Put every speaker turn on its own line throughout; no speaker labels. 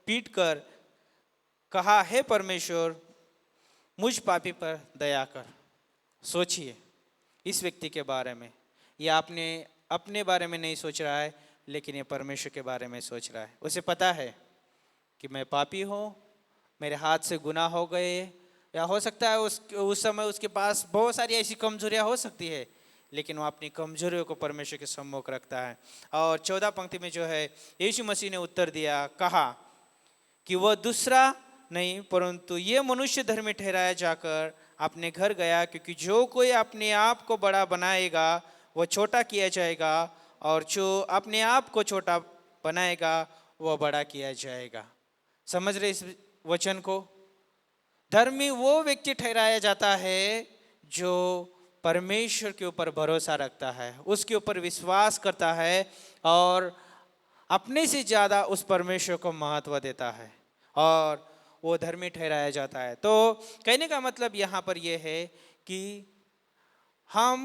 पीट कर कहा, हे परमेश्वर, मुझ पापी पर दया कर। सोचिए इस व्यक्ति के बारे में। यह आपने अपने बारे में नहीं सोच रहा है, लेकिन ये परमेश्वर के बारे में सोच रहा है। उसे पता है कि मैं पापी हूँ, मेरे हाथ से गुनाह हो गए, या हो सकता है उस समय उसके पास बहुत सारी ऐसी कमजोरियां हो सकती है, लेकिन वो अपनी कमजोरियों को परमेश्वर के सम्मुख रखता है। और 14 पंक्ति में जो है, यीशु मसीह ने उत्तर दिया, कहा कि वह दूसरा नहीं परंतु ये मनुष्य धर्मी ठहराया जाकर अपने घर गया, क्योंकि जो कोई अपने आप को बड़ा बनाएगा वह छोटा किया जाएगा, और जो अपने आप को छोटा बनाएगा वह बड़ा किया जाएगा। समझ रहे इस वचन को? धर्मी वो व्यक्ति ठहराया जाता है जो परमेश्वर के ऊपर भरोसा रखता है, उसके ऊपर विश्वास करता है और अपने से ज़्यादा उस परमेश्वर को महत्व देता है, और वो धर्मी ठहराया जाता है। तो कहने का मतलब यहाँ पर यह है कि हम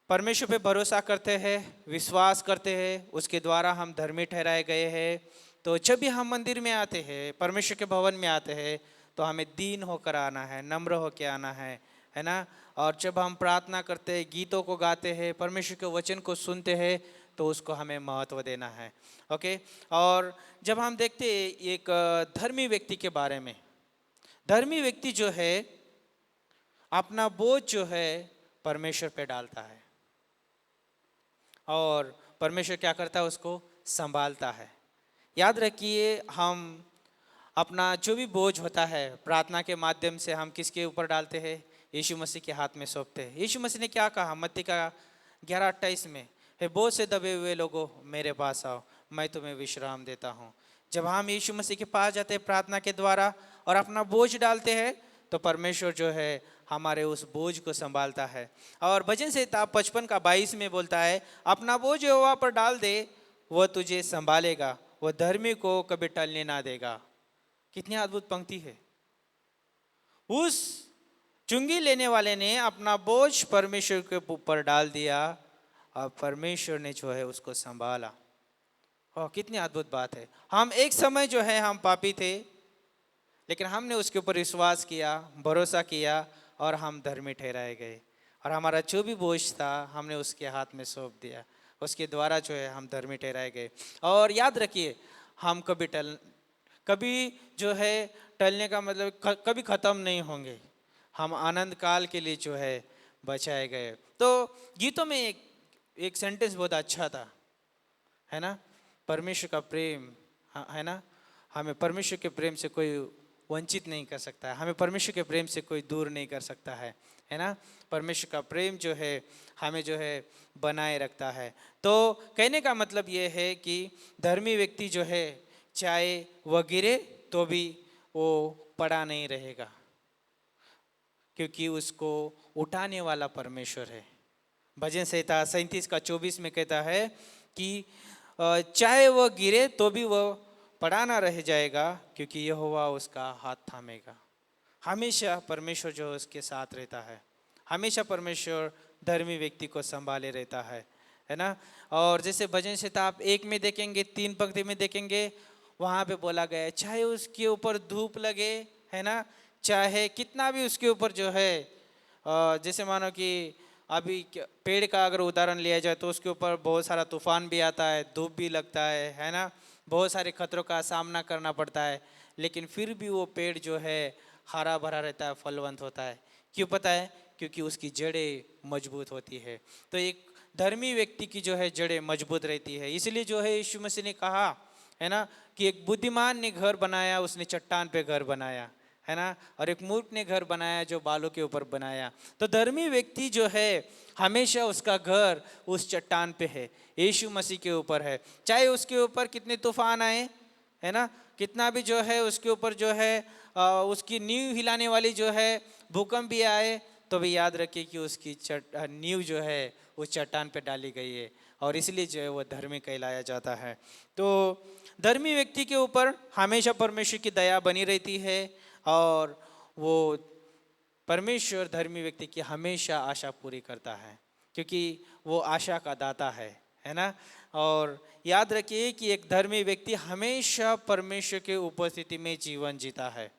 परमेश्वर पे भरोसा करते हैं, विश्वास करते हैं, उसके द्वारा हम धर्मी ठहराए गए हैं। तो जब भी हम मंदिर में आते हैं, परमेश्वर के भवन में आते हैं, तो हमें दीन होकर आना है, नम्र होकर आना है ना। और जब हम प्रार्थना करते हैं, गीतों को गाते हैं, परमेश्वर के वचन को सुनते हैं, तो उसको हमें महत्व देना है। ओके। और जब हम देखते हैं एक धर्मी व्यक्ति के बारे में, धर्मी व्यक्ति जो है अपना बोझ जो है परमेश्वर पे डालता है, और परमेश्वर क्या करता है, उसको संभालता है। याद रखिए, हम अपना जो भी बोझ होता है प्रार्थना के माध्यम से हम किसके ऊपर डालते हैं? यीशु मसीह के हाथ में सौंपते हैं। यीशु मसीह ने क्या कहा मत्ती का 11:28 में, हे बोझ से दबे हुए लोगों मेरे पास आओ, मैं तुम्हें विश्राम देता हूँ। जब हम यीशु मसीह के पास जाते हैं प्रार्थना के द्वारा और अपना बोझ डालते हैं, तो परमेश्वर जो है हमारे उस बोझ को संभालता है। और भजन संहिता 55:22 में बोलता है, अपना बोझ यहोवा पर डाल दे, वह तुझे संभालेगा, वह धर्मी को कभी टलने ना देगा। कितनी अद्भुत पंक्ति है। उस चुंगी लेने वाले ने अपना बोझ परमेश्वर के ऊपर डाल दिया और परमेश्वर ने जो है उसको संभाला। और कितनी अद्भुत बात है। हम एक समय जो है हम पापी थे, लेकिन हमने उसके ऊपर विश्वास किया, भरोसा किया, और हम धर्मी ठहराए गए। और हमारा जो भी बोझ था हमने उसके हाथ में सौंप दिया, उसके द्वारा जो है हम धर्मी ठहराए गए। और याद रखिए, हम कभी जो है टलने का मतलब कभी ख़त्म नहीं होंगे। हम आनंद काल के लिए जो है बचाए गए। तो गीतों में एक सेंटेंस बहुत अच्छा था, है ना, परमेश्वर का प्रेम, है ना, हमें परमेश्वर के प्रेम से कोई वंचित नहीं कर सकता है, हमें परमेश्वर के प्रेम से कोई दूर नहीं कर सकता है ना। परमेश्वर का प्रेम जो है हमें जो है बनाए रखता है। तो कहने का मतलब ये है कि धर्मी व्यक्ति जो है चाहे वह गिरे तो भी वो पड़ा नहीं रहेगा, क्योंकि उसको उठाने वाला परमेश्वर है। भजन संहिता 37:24 में कहता है कि चाहे वह गिरे तो भी वह पड़ा ना रह जाएगा, क्योंकि यहोवा उसका हाथ थामेगा। हमेशा परमेश्वर जो उसके साथ रहता है, हमेशा परमेश्वर धर्मी व्यक्ति को संभाले रहता है ना। और जैसे भजन संहिता आप 1 में देखेंगे, 3 पंक्ति में देखेंगे, वहाँ पे बोला गया है, चाहे उसके ऊपर धूप लगे, है ना, चाहे कितना भी उसके ऊपर जो है जैसे मानो कि अभी पेड़ का अगर उदाहरण लिया जाए तो उसके ऊपर बहुत सारा तूफान भी आता है, धूप भी लगता है ना, बहुत सारे खतरों का सामना करना पड़ता है, लेकिन फिर भी वो पेड़ जो है हरा भरा रहता है, फलवंत होता है। क्यों पता है? क्योंकि उसकी जड़ें मजबूत होती है। तो एक धर्मी व्यक्ति की जो है जड़ें मजबूत रहती है। इसलिए जो है यीशु मसीह ने कहा, है ना, कि एक बुद्धिमान ने घर बनाया, उसने चट्टान पे घर बनाया, है ना, और एक मूर्ख ने घर बनाया जो बालों के ऊपर बनाया। तो धर्मी व्यक्ति जो है हमेशा उसका घर उस चट्टान पे है, यीशु मसीह के ऊपर है। चाहे उसके ऊपर कितने तूफान आए, है ना, कितना भी जो है उसके ऊपर जो है उसकी नींव हिलाने वाली जो है भूकंप भी आए, तो भी याद रखिए कि उसकी नींव जो है उस चट्टान पे डाली गई है, और इसलिए जो है वो धर्मी कहलाया जाता है। तो धर्मी व्यक्ति के ऊपर हमेशा परमेश्वर की दया बनी रहती है, और वो परमेश्वर धर्मी व्यक्ति की हमेशा आशा पूरी करता है, क्योंकि वो आशा का दाता है ना। और याद रखिए कि एक धर्मी व्यक्ति हमेशा परमेश्वर के उपस्थिति में जीवन जीता है,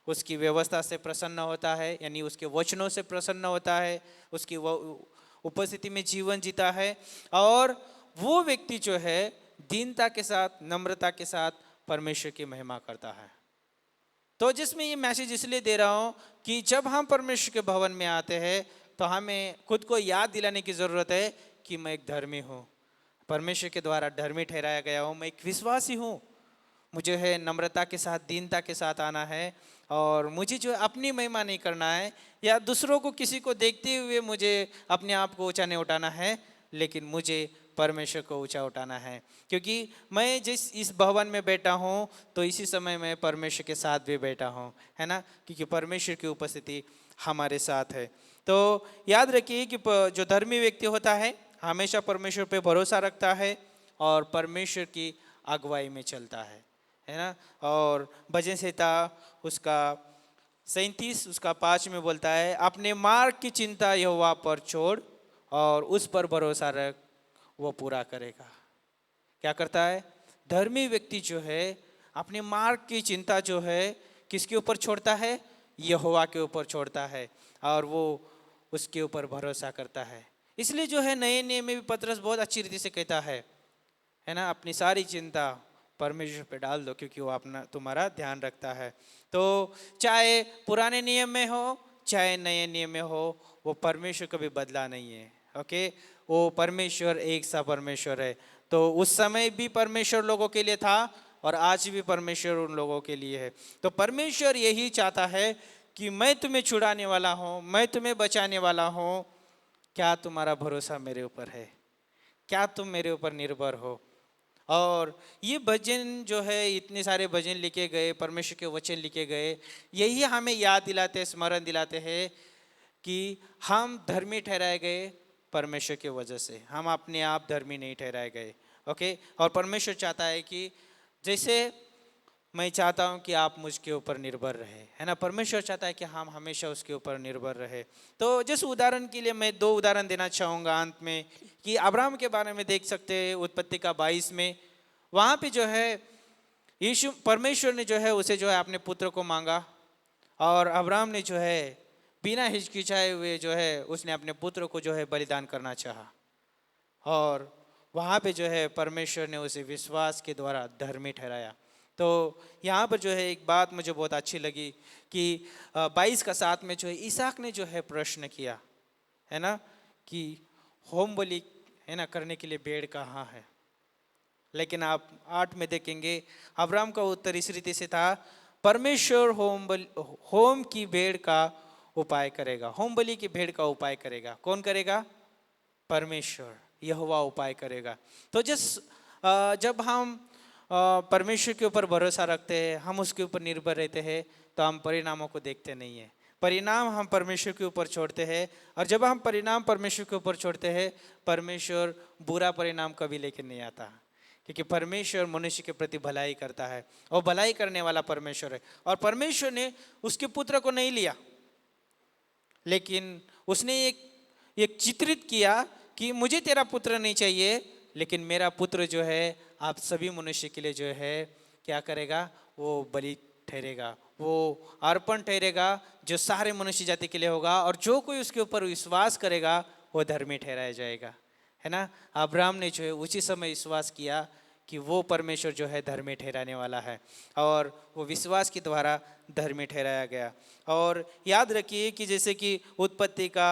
उसकी व्यवस्था से प्रसन्न होता है, यानी उसके वचनों से प्रसन्न होता है, उसकी उपस्थिति में जीवन जीता है। और वो व्यक्ति जो है दीनता के साथ, नम्रता के साथ परमेश्वर की महिमा करता है। तो जिसमें ये मैसेज इसलिए दे रहा हूँ कि जब हम परमेश्वर के भवन में आते हैं तो हमें खुद को याद दिलाने की ज़रूरत है कि मैं एक धर्मी हूँ, परमेश्वर के द्वारा धर्मी ठहराया गया हूँ, मैं एक विश्वासी हूँ। मुझे है नम्रता के साथ, दीनता के साथ आना है, और मुझे जो अपनी महिमा नहीं करना है या दूसरों को, किसी को देखते हुए मुझे अपने आप को ऊंचा नहीं उठाना है, लेकिन मुझे परमेश्वर को ऊंचा उठाना है। क्योंकि मैं जिस इस भवन में बैठा हूँ तो इसी समय मैं परमेश्वर के साथ भी बैठा हूँ, है ना, क्योंकि परमेश्वर की उपस्थिति हमारे साथ है। तो याद रखिए कि जो धर्मी व्यक्ति होता है हमेशा परमेश्वर पे भरोसा रखता है और परमेश्वर की अगुवाई में चलता है ना। और भजन संहिता उसका 37 उसका 5 में बोलता है, अपने मार्ग की चिंता यहोवा पर छोड़ और उस पर भरोसा रख, वो पूरा करेगा। क्या करता है? धर्मी व्यक्ति जो है अपने मार्ग की चिंता जो है किसके ऊपर छोड़ता है? यहोवा के ऊपर छोड़ता है, और वो उसके ऊपर भरोसा करता है। इसलिए जो है नए नियम में भी पतरस बहुत अच्छी रीति से कहता है ना, अपनी सारी चिंता परमेश्वर पे डाल दो क्योंकि वो अपना तुम्हारा ध्यान रखता है। तो चाहे पुराने नियम में हो चाहे नए नियम में हो, वो परमेश्वर कभी बदला नहीं है। ओके, वो परमेश्वर एक सा परमेश्वर है। तो उस समय भी परमेश्वर लोगों के लिए था और आज भी परमेश्वर उन लोगों के लिए है। तो परमेश्वर यही चाहता है कि मैं तुम्हें छुड़ाने वाला हूँ, मैं तुम्हें बचाने वाला हूँ। क्या तुम्हारा भरोसा मेरे ऊपर है? क्या तुम मेरे ऊपर निर्भर हो? और ये भजन जो है, इतने सारे भजन लिखे गए, परमेश्वर के वचन लिखे गए, यही हमें याद दिलाते, स्मरण दिलाते हैं कि हम धर्मी ठहराए गए परमेश्वर की वजह से, हम अपने आप धर्मी नहीं ठहराए गए। ओके, और परमेश्वर चाहता है कि जैसे मैं चाहता हूँ कि आप मुझके ऊपर निर्भर रहे, है ना, परमेश्वर चाहता है कि हम हमेशा उसके ऊपर निर्भर रहे। तो जिस उदाहरण के लिए मैं 2 उदाहरण देना चाहूँगा अंत में, कि अब्राहम के बारे में देख सकते हैं उत्पत्ति का 22 में। वहाँ पे जो है यीशु परमेश्वर ने जो है उसे जो है अपने पुत्र को मांगा, और अब्राहम ने जो है बिना हिचकिचाए हुए जो है उसने अपने पुत्र को जो है बलिदान करना चाहा, और वहाँ पे जो है परमेश्वर ने उसे विश्वास के द्वारा धर्मी ठहराया। तो यहाँ पर जो है एक बात मुझे बहुत अच्छी लगी कि 22 का 7 में जो है इसहाक ने जो है प्रश्न किया, है ना, कि होम बलि, है ना, करने के लिए भेड़ कहाँ है। लेकिन आप 8 में देखेंगे अब्राहम का उत्तर इस रीति से था, परमेश्वर होम की भेड़ का उपाय करेगा, होम बलि की भेड़ का उपाय करेगा। कौन करेगा? परमेश्वर, यहोवा उपाय करेगा। तो जब हम परमेश्वर के ऊपर भरोसा रखते हैं, हम उसके ऊपर निर्भर रहते हैं, तो हम परिणामों को देखते नहीं है, परिणाम हम परमेश्वर के ऊपर छोड़ते हैं। और जब हम परिणाम परमेश्वर के ऊपर छोड़ते हैं, परमेश्वर बुरा परिणाम कभी लेके नहीं आता, क्योंकि परमेश्वर मनुष्य के प्रति भलाई करता है और भलाई करने वाला परमेश्वर है। और परमेश्वर ने उसके पुत्र को नहीं लिया, लेकिन उसने एक चित्रित किया कि मुझे तेरा पुत्र नहीं चाहिए, लेकिन मेरा पुत्र जो है आप सभी मनुष्य के लिए जो है क्या करेगा? वो बलि ठहरेगा, वो अर्पण ठहरेगा, जो सारे मनुष्य जाति के लिए होगा, और जो कोई उसके ऊपर विश्वास करेगा वो धर्मी ठहराया जाएगा, है ना। अब्राहम ने जो है उसी समय विश्वास किया कि वो परमेश्वर जो है धर्मी ठहराने वाला है, और वो विश्वास के द्वारा धर्मी ठहराया गया। और याद रखिए कि जैसे कि उत्पत्ति का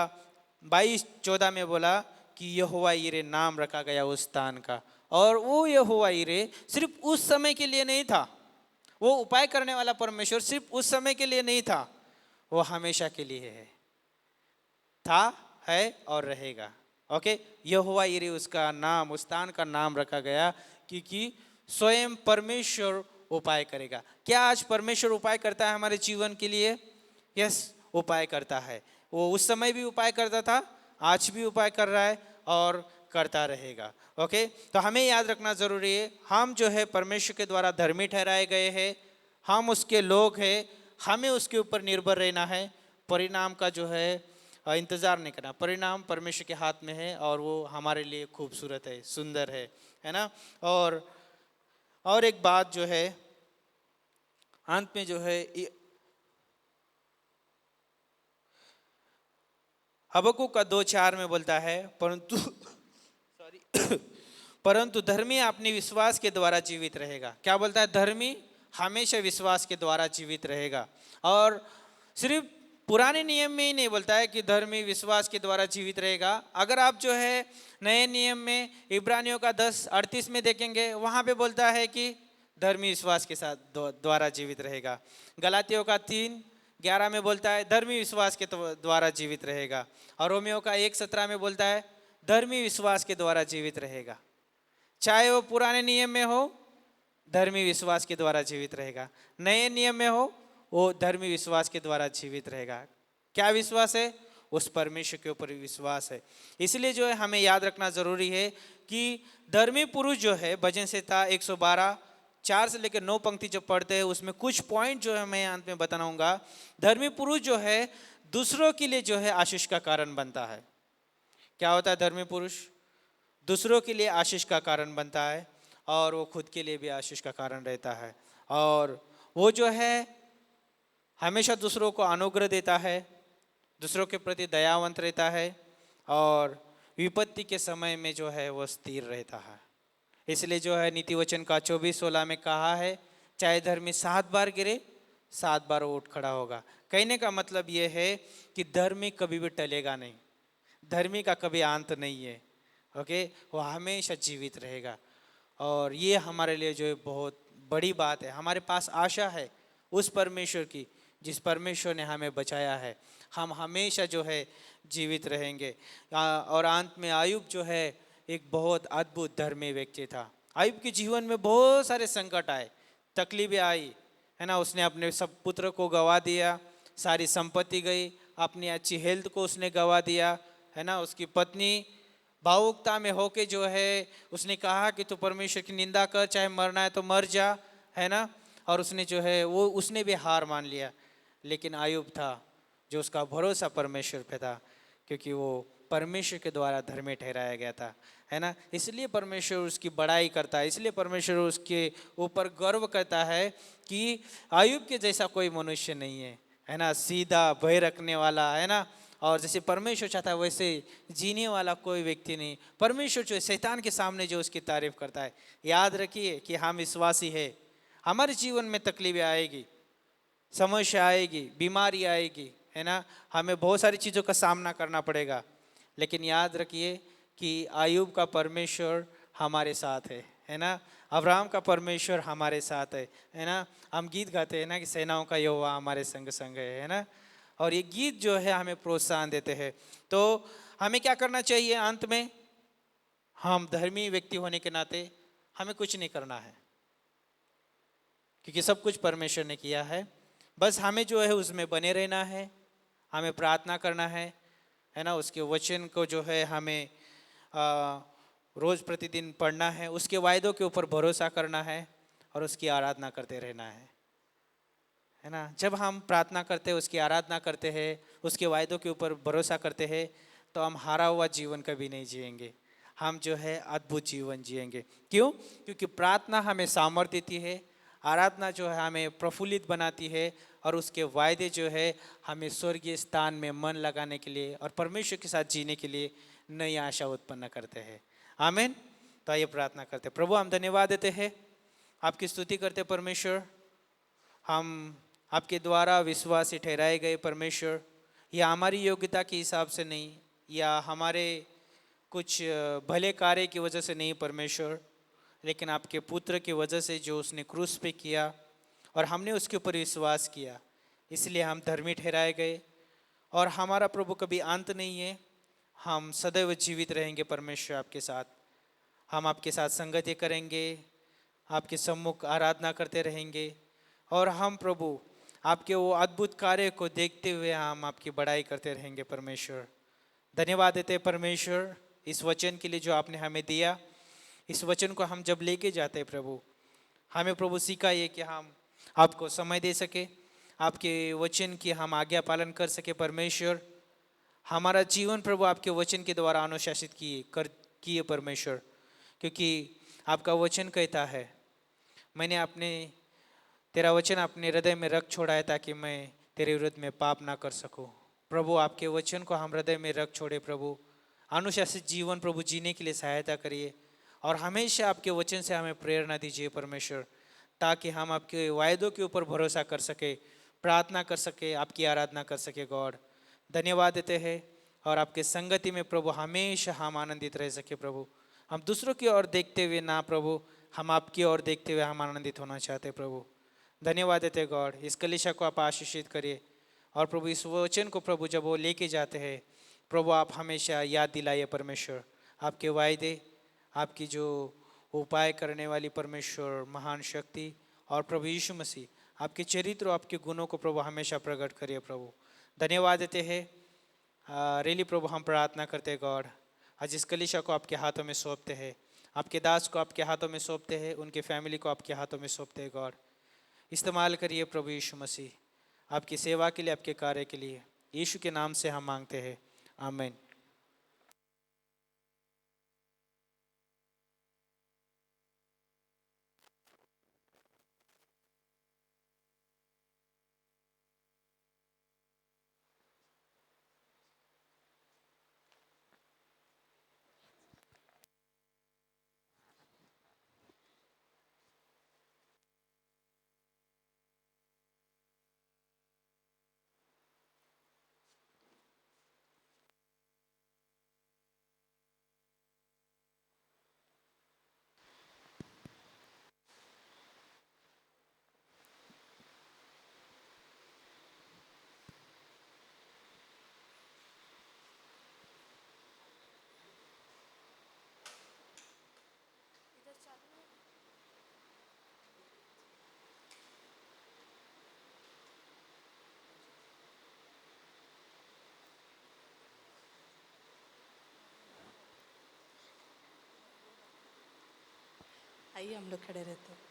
22:14 में बोला कि यहोवा यिरे नाम रखा गया उस स्थान का, और वो यहोवा यिरे सिर्फ उस समय के लिए नहीं था, वो उपाय करने वाला परमेश्वर सिर्फ उस समय के लिए नहीं था, वो हमेशा के लिए है, था, है और रहेगा। ओके, यहोवा यिरे उसका नाम, उस स्थान का नाम रखा गया, क्योंकि स्वयं परमेश्वर उपाय करेगा। क्या आज परमेश्वर उपाय करता है हमारे जीवन के लिए? यस, उपाय करता है। वो उस समय भी उपाय करता था, आज भी उपाय कर रहा है और करता रहेगा। ओके, तो हमें याद रखना जरूरी है, हम जो है परमेश्वर के द्वारा धर्मी ठहराए गए हैं, हम उसके लोग हैं, हमें उसके ऊपर निर्भर रहना है। परिणाम का जो है इंतजार नहीं करना, परिणाम परमेश्वर के हाथ में है और वो हमारे लिए खूबसूरत है, सुंदर है है ना। और एक बात जो है अंत में जो है हबक्कुक का 2:4 में बोलता है, परंतु सॉरी परंतु धर्मी अपने विश्वास के द्वारा जीवित रहेगा। क्या बोलता है? धर्मी हमेशा विश्वास के द्वारा जीवित रहेगा। और सिर्फ पुराने नियम में ही नहीं बोलता है कि धर्मी विश्वास के द्वारा जीवित रहेगा। अगर आप जो है नए नियम में इब्रानियों का 10:38 में देखेंगे, वहां पे बोलता है कि धर्मी विश्वास के साथ द्वारा जीवित रहेगा। गलातियों का 3:11 में बोलता है धर्मी विश्वास के द्वारा जीवित रहेगा। और रोमियो का 1:17 में बोलता है धर्मी विश्वास के द्वारा जीवित रहेगा। चाहे वो पुराने नियम में हो, धर्मी विश्वास के द्वारा जीवित रहेगा। नए नियम में हो, वो धर्मी विश्वास के द्वारा जीवित रहेगा। क्या विश्वास है? उस परमेश्वर के ऊपर विश्वास है। इसलिए जो है हमें याद रखना जरूरी है कि धर्मी पुरुष जो है, भजन संहिता 112 4 से लेकर 9 पंक्ति जो पढ़ते हैं, उसमें कुछ पॉइंट जो है मैं अंत में बताऊंगा। धर्मी पुरुष जो है दूसरों के लिए जो है आशीष का कारण बनता है। क्या होता है? धर्मी पुरुष दूसरों के लिए आशीष का कारण बनता है और वो खुद के लिए भी आशीष का कारण रहता है। और वो जो है हमेशा दूसरों को अनुग्रह देता है, दूसरों के प्रति दयावंत रहता है और विपत्ति के समय में जो है वो स्थिर रहता है। इसलिए जो है नीति वचन का 24:16 में कहा है, चाहे धर्मी 7 बार गिरे 7 बार वो उठ खड़ा होगा। कहने का मतलब ये है कि धर्मी कभी भी टलेगा नहीं, धर्मी का कभी अंत नहीं है। ओके, वो हमेशा जीवित रहेगा। और ये हमारे लिए जो है बहुत बड़ी बात है। हमारे पास आशा है उस परमेश्वर की, जिस परमेश्वर ने हमें बचाया है। हम हमेशा जो है जीवित रहेंगे। और अंत में आयुब जो है एक बहुत अद्भुत धर्मी व्यक्ति था। आयुब के जीवन में बहुत सारे संकट आए, तकलीफें आई, है ना। उसने अपने सब पुत्र को गवा दिया, सारी संपत्ति गई, अपनी अच्छी हेल्थ को उसने गवा दिया, है ना। उसकी पत्नी भावुकता में होके जो है उसने कहा कि तू परमेश्वर की निंदा कर, चाहे मरना है तो मर जा, है ना। और उसने जो है वो उसने भी हार मान लिया। लेकिन आयुब था जो उसका भरोसा परमेश्वर पे था, क्योंकि वो परमेश्वर के द्वारा धर्मी ठहराया गया था, है ना। इसलिए परमेश्वर उसकी बड़ाई करता है, इसलिए परमेश्वर उसके ऊपर गर्व करता है कि आयुब के जैसा कोई मनुष्य नहीं है ना। सीधा भय रखने वाला, है ना। और जैसे परमेश्वर चाहता है वैसे जीने वाला कोई व्यक्ति नहीं। परमेश्वर जो है शैतान के सामने जो उसकी तारीफ करता है। याद रखिए कि हम विश्वासी है। हमारे जीवन में तकलीफें आएगी, समस्या आएगी, बीमारी आएगी, है ना। हमें बहुत सारी चीज़ों का सामना करना पड़ेगा। लेकिन याद रखिए कि आयुब का परमेश्वर हमारे साथ है ना। अब्राहम का परमेश्वर हमारे साथ है ना। हम गीत गाते हैं ना कि सेनाओं का यहोवा हमारे संग संग है ना। और ये गीत जो है हमें प्रोत्साहन देते हैं। तो हमें क्या करना चाहिए? अंत में हम धर्मी व्यक्ति होने के नाते हमें कुछ नहीं करना है, क्योंकि सब कुछ परमेश्वर ने किया है। बस हमें जो है उसमें बने रहना है, हमें प्रार्थना करना है ना। उसके वचन को जो है हमें रोज प्रतिदिन पढ़ना है, उसके वायदों के ऊपर भरोसा करना है और उसकी आराधना करते रहना है ना। जब हम प्रार्थना करते हैं, उसकी आराधना करते हैं, उसके वायदों के ऊपर भरोसा करते हैं, तो हम हारा हुआ जीवन कभी नहीं जिएंगे। हम जो है अद्भुत जीवन जिएंगे। क्यों? क्योंकि प्रार्थना हमें सामर्थ्य देती है, आराधना जो है हमें प्रफुल्लित बनाती है और उसके वायदे जो है हमें स्वर्गीय स्थान में मन लगाने के लिए और परमेश्वर के साथ जीने के लिए नई आशा उत्पन्न करते हैं। आमीन। तो आइए प्रार्थना करते हैं। प्रभु, हम धन्यवाद देते हैं, आपकी स्तुति करते हैं परमेश्वर। हम आपके द्वारा विश्वासी ठहराए गए परमेश्वर, या हमारी योग्यता के हिसाब से नहीं, या हमारे कुछ भले कार्य की वजह से नहीं परमेश्वर, लेकिन आपके पुत्र की वजह से जो उसने क्रूस पे किया और हमने उसके ऊपर विश्वास किया, इसलिए हम धर्मी ठहराए गए। और हमारा प्रभु कभी अंत नहीं है, हम सदैव जीवित रहेंगे परमेश्वर आपके साथ। हम आपके साथ संगति करेंगे, आपके सम्मुख आराधना करते रहेंगे और हम प्रभु आपके वो अद्भुत कार्य को देखते हुए हम आपकी बड़ाई करते रहेंगे परमेश्वर। धन्यवाद देते हैं परमेश्वर इस वचन के लिए जो आपने हमें दिया। इस वचन को हम जब लेके जाते हैं प्रभु, हमें प्रभु सिखाइए कि हम आपको समय दे सके, आपके वचन की हम आज्ञा पालन कर सके परमेश्वर। हमारा जीवन प्रभु आपके वचन के द्वारा अनुशासित किए परमेश्वर, क्योंकि आपका वचन कहता है, मैंने अपने तेरा वचन अपने हृदय में रख छोड़ा है ताकि मैं तेरे विरुद्ध में पाप ना कर सकूं। प्रभु आपके वचन को हम हृदय में रख छोड़े प्रभु, अनुशासित जीवन प्रभु जीने के लिए सहायता करिए और हमेशा आपके वचन से हमें प्रेरणा दीजिए परमेश्वर, ताकि हम आपके वायदों के ऊपर भरोसा कर सके, प्रार्थना कर सके, आपकी आराधना कर सके। गॉड धन्यवाद देते हैं और आपके संगति में प्रभु हमेशा हम आनंदित रह सके प्रभु। हम दूसरों की ओर देखते हुए ना प्रभु, हम आपकी ओर देखते हुए हम आनंदित होना चाहते प्रभु। धन्यवाद देते गॉड, इस कलीसिया को आप आशीषित करिए और प्रभु इस वचन को प्रभु जब वो लेके जाते हैं प्रभु, आप हमेशा याद दिलाइए परमेश्वर, आपके वायदे, आपकी जो उपाय करने वाली परमेश्वर महान शक्ति और प्रभु यीशु मसीह आपके चरित्र और आपके गुणों को प्रभु हमेशा प्रकट करिए प्रभु। धन्यवाद देते हैं। रेली प्रभु हम प्रार्थना करते हैं गॉड, आज इस कलीसिया को आपके हाथों में सौंपते हैं, आपके दास को आपके हाथों में सौंपते हैं, उनके फैमिली को आपके हाथों में सौंपते हैं। गॉड इस्तेमाल करिए प्रभु यीशु मसीह, आपकी सेवा के लिए, आपके कार्य के लिए, यीशु के नाम से हम मांगते हैं, आमीन।
आइए हम लोग खड़े रहते हैं।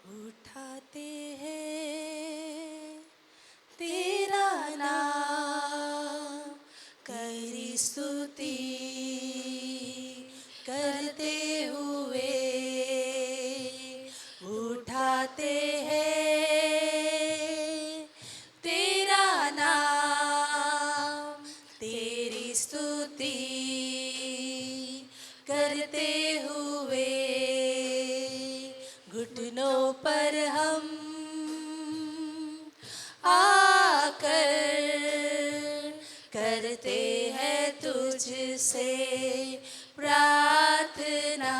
उठाते हैं तेरा नाम, करी स्तुति करते हुए उठाते हैं तेरा नाम, तेरी स्तुति करते हुए घुटनों पर हम आकर करते हैं तुझसे प्रार्थना,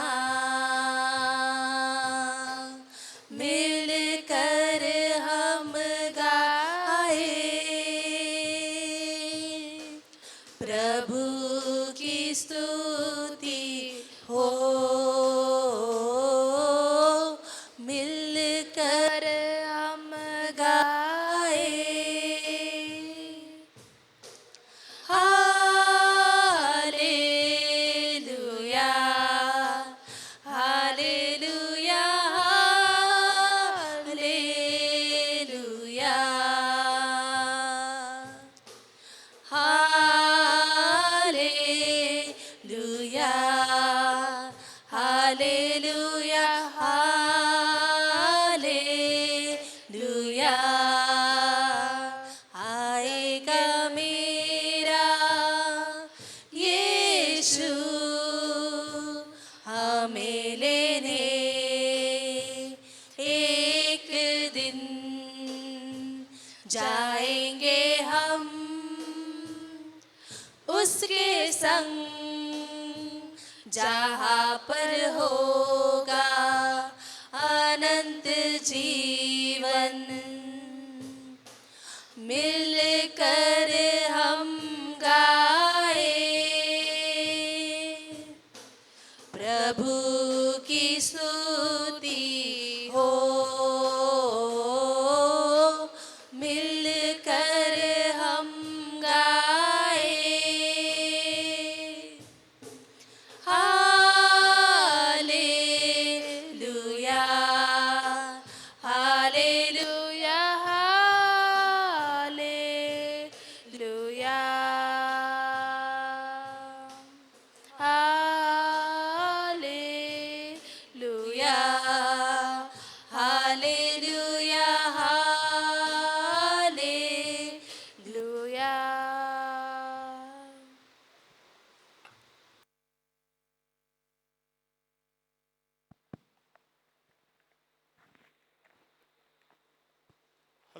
मिलकर हम गाए प्रभु की स्तुति हो, मिलकर हम गाए hallelujah, hallelujah, hallelujah, hallelujah, hallelujah, hallelujah. आएगा मेरा यीशु हमें लेने एक दिन, जाएंगे हम उसके संग जहाँ पर होगा अनंत जीवन, मिलकर हम गाए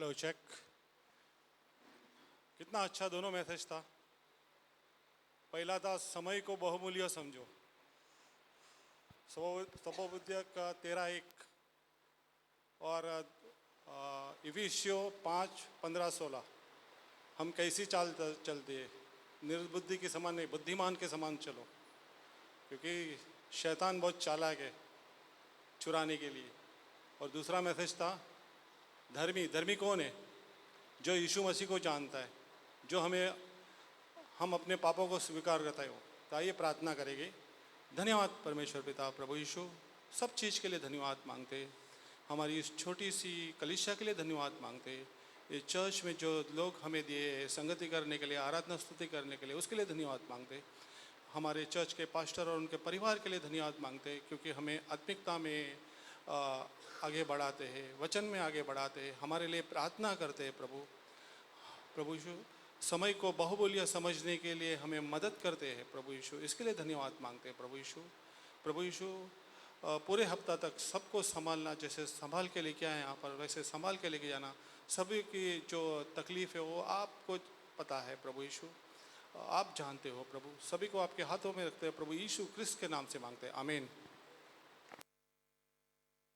हेलो चेक। कितना अच्छा दोनों मैसेज था। पहला था समय को बहुमूल्य समझो, तपोबुद्धिया का 13:1 और इफिसियो 5:15-16। हम कैसी चाल चलते हैं, निर्बुद्धि के समान नहीं बुद्धिमान के समान चलो, क्योंकि शैतान बहुत चालाक है चुराने के लिए। और दूसरा मैसेज था धर्मी। धर्मी कौन है? जो यीशु मसीह को जानता है, जो हम अपने पापों को स्वीकार करता है। तो आइए प्रार्थना करेंगे। धन्यवाद परमेश्वर पिता प्रभु यीशु, सब चीज़ के लिए धन्यवाद मांगते। हमारी इस छोटी सी कलीसिया के लिए धन्यवाद मांगते। इस चर्च में जो लोग हमें दिए संगति करने के लिए, आराधना स्तुति करने के लिए, उसके लिए धन्यवाद मांगते। हमारे चर्च के पास्टर और उनके परिवार के लिए धन्यवाद मांगते, क्योंकि हमें आत्मिकता में आगे बढ़ाते हैं, वचन में आगे बढ़ाते हैं, हमारे लिए प्रार्थना करते हैं। प्रभु यीशु समय को बहुमूल्य समझने के लिए हमें मदद करते हैं। प्रभु यीशु इसके लिए धन्यवाद मांगते हैं। प्रभु यीशु पूरे हफ्ता तक सबको संभालना, जैसे संभाल के लेके आए यहाँ पर, वैसे संभाल के लेके जाना। सभी की जो तकलीफ़ है वो आपको पता है प्रभु यीशु, आप जानते हो प्रभु। सभी को आपके हाथों में रखते हैं प्रभु यीशु क्रिस्त के नाम से मांगते हैं, आमीन।